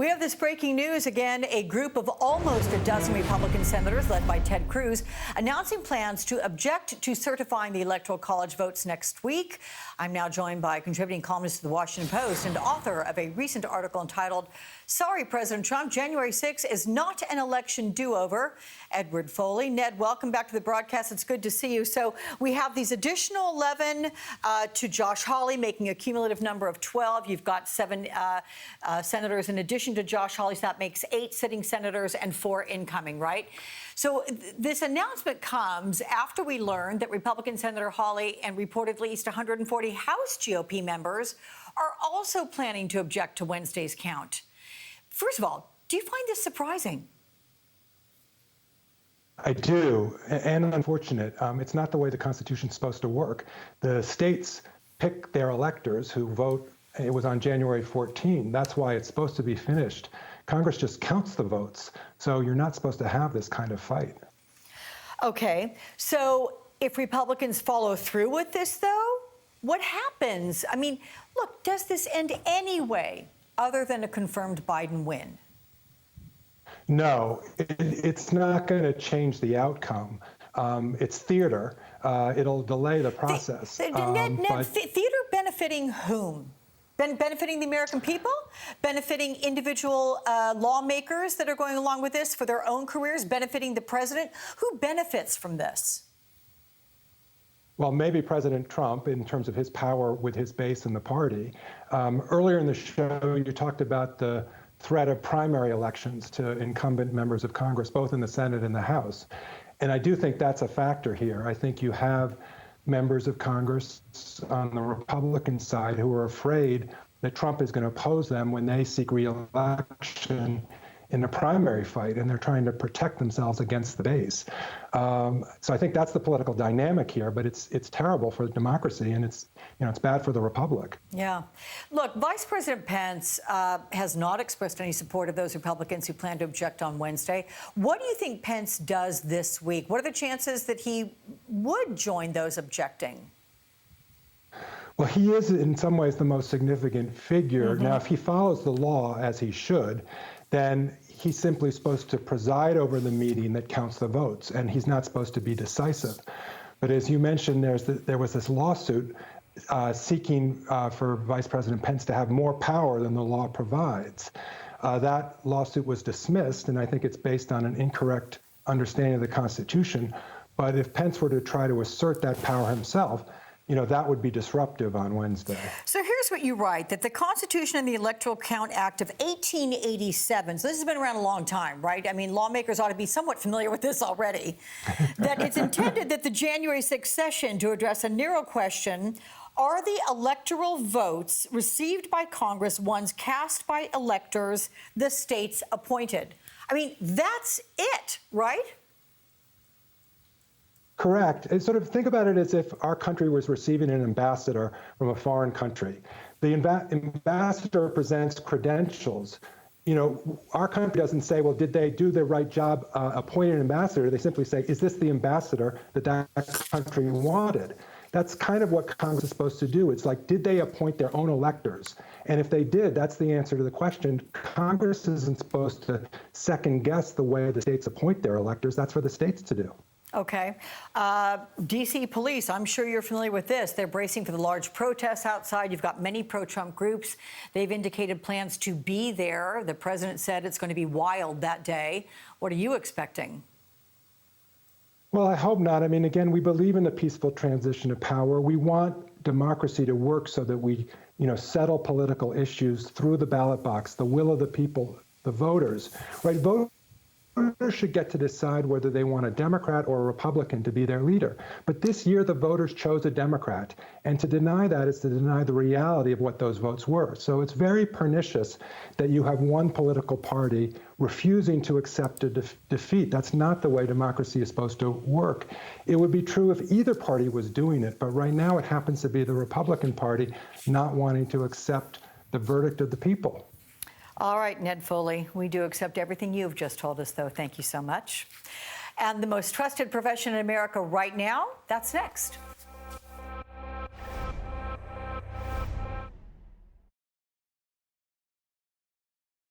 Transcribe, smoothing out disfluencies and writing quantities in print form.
We have this breaking news again. A group of almost a dozen Republican senators, led by Ted Cruz, announcing plans to object to certifying the Electoral College votes next week. I'm now joined by contributing columnist to the Washington Post and author of a recent article entitled, "Sorry, President Trump, January 6th is not an election do-over," Edward Foley. Ned, welcome back to the broadcast. It's good to see you. So we have these additional 11 to Josh Hawley, making a cumulative number of 12. You've got 7 senators in addition to Josh Hawley, so that makes 8 sitting senators and 4 incoming, right? So this announcement comes after we learned that Republican Senator Hawley and reportedly at least 140 House GOP members are also planning to object to Wednesday's count. First of all, do you find this surprising? I do, and unfortunate. It's not the way the Constitution's supposed to work. The states pick their electors who vote. It was on January 14. That's why it's supposed to be finished. Congress just counts the votes, so you're not supposed to have this kind of fight. Okay, so if Republicans follow through with this, though, what happens? I mean, look, does this end anyway other than a confirmed Biden win? No, it's not going to change the outcome. It's theater. It'll delay the process. Theater benefiting whom? Benefiting the American people? Benefiting individual lawmakers that are going along with this for their own careers? Benefiting the president? Who benefits from this? Well, maybe President Trump, in terms of his power with his base in the party. Earlier in the show, you talked about the threat of primary elections to incumbent members of Congress, both in the Senate and the House. And I do think that's a factor here. I think you have members of Congress on the Republican side who are afraid that Trump is going to oppose them when they seek re-election in a primary fight, and they're trying to protect themselves against the base. So I think that's the political dynamic here, but it's terrible for democracy, and it's bad for the republic. Yeah. Look, Vice President Pence has not expressed any support of those Republicans who plan to object on Wednesday. What do you think Pence does this week? What are the chances that he would join those objecting? Well, he is in some ways the most significant figure. Now, if he follows the law as he should, then he's simply supposed to preside over the meeting that counts the votes, and he's not supposed to be decisive. But as you mentioned, there was this lawsuit seeking for Vice President Pence to have more power than the law provides. That lawsuit was dismissed, and I think it's based on an incorrect understanding of the Constitution. But if Pence were to try to assert that power himself, that would be disruptive on Wednesday. So here's what you write, that the Constitution and the Electoral Count Act of 1887, so this has been around a long time, right? I mean, lawmakers ought to be somewhat familiar with this already, that it's intended that the January 6th session to address a narrow question: are the electoral votes received by Congress ones cast by electors the states appointed? I mean, that's it, right? Correct. And sort of think about it as if our country was receiving an ambassador from a foreign country. The ambassador presents credentials. Our country doesn't say, well, did they do the right job appointing an ambassador? They simply say, is this the ambassador that country wanted? That's kind of what Congress is supposed to do. It's like, did they appoint their own electors? And if they did, that's the answer to the question. Congress isn't supposed to second guess the way the states appoint their electors. That's for the states to do. Okay. D.C. police, I'm sure you're familiar with this. They're bracing for the large protests outside. You've got many pro-Trump groups. They've indicated plans to be there. The president said it's going to be wild that day. What are you expecting? Well, I hope not. I mean, again, we believe in the peaceful transition of power. We want democracy to work so that we, settle political issues through the ballot box, the will of the people, the voters, right? Voters should get to decide whether they want a Democrat or a Republican to be their leader. But this year, the voters chose a Democrat. And to deny that is to deny the reality of what those votes were. So it's very pernicious that you have one political party refusing to accept a defeat. That's not the way democracy is supposed to work. It would be true if either party was doing it. But right now, it happens to be the Republican Party not wanting to accept the verdict of the people. All right, Ned Foley, we do accept everything you've just told us, though. Thank you so much. And the most trusted profession in America right now, that's next.